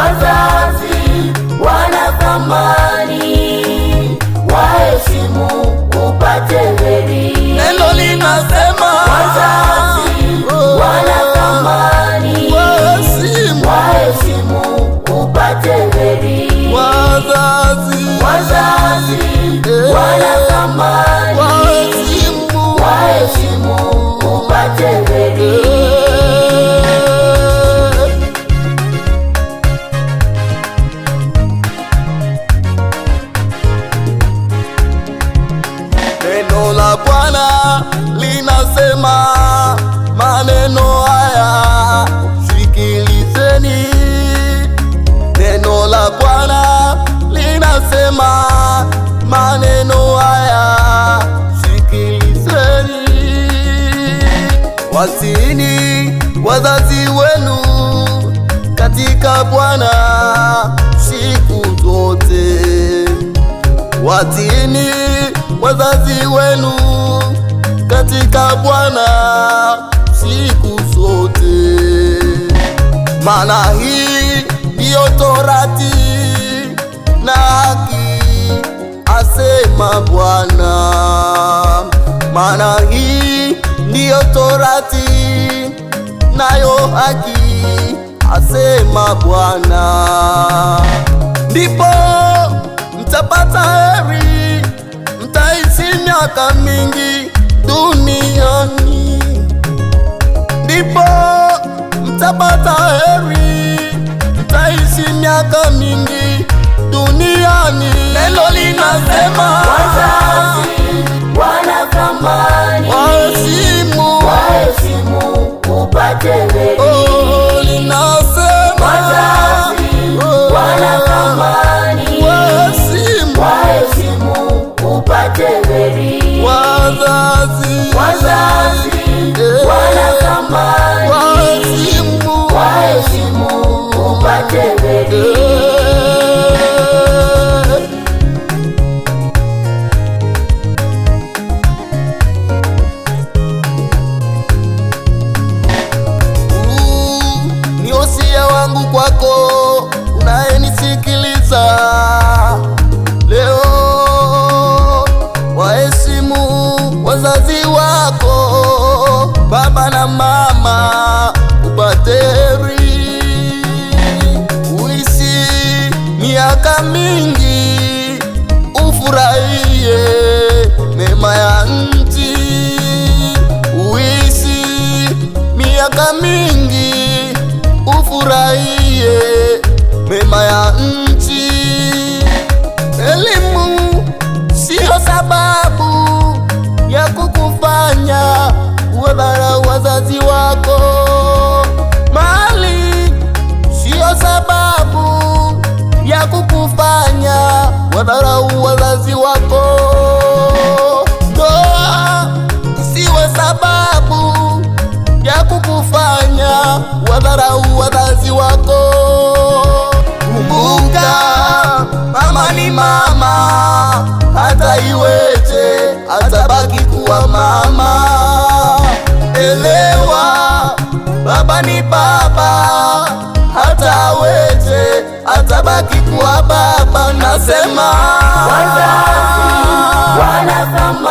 Wazazi wana thamani, waheshimu upate heri. Neno linasema wazazi wana thamani, waheshimu upate heri. Wazazi wana thamani, waheshimu upate heri. Neno la Bwana linasema maneno haya, sikilizeni. Neno la Bwana linasema maneno haya, sikilizeni. Watiini wazazi wenu katika Bwana siku zote. Watiini wazazi wenu katika Bwana siku zote, maana hii ndiyo torati na haki, asema Bwana. Maana hii ndiyo torati nayo haki, asema Bwana. Ndipo mtapata heri, mtaishi miaka mingi duniani. Ndipo mtapata heri, mtaishi miaka mingi duniani. Neno linasema wazazi wana thamani, waheshimu upate heri. Linasema wazazi wana thamani, waheshimu upate heri. Wazazi wana thamani, waheshimu upate heri. Ni wosia wangu kwako unayenisikiliza leo, waheshimu wazazi wako, baba na mama, upate heri. Uishi miaka mingi, ufurahie mema ya nchi. Uishi miaka mingi, ufurahie mema ya nchi. Elimu sio sababu ya kukufanya uwadharau wazazi wako. Mali sio sababu ya kukufanya uwadharau wazazi wako. Ndoa isiwe sababu ya kukufanya uwadharau wazazi wako. Kumbuka, mama ni mama, hata iweje atabaki kuwa mama. Elewa, baba ni baba, hata aweje atabaki kuwa baba. Nasema wazazi wana thamani,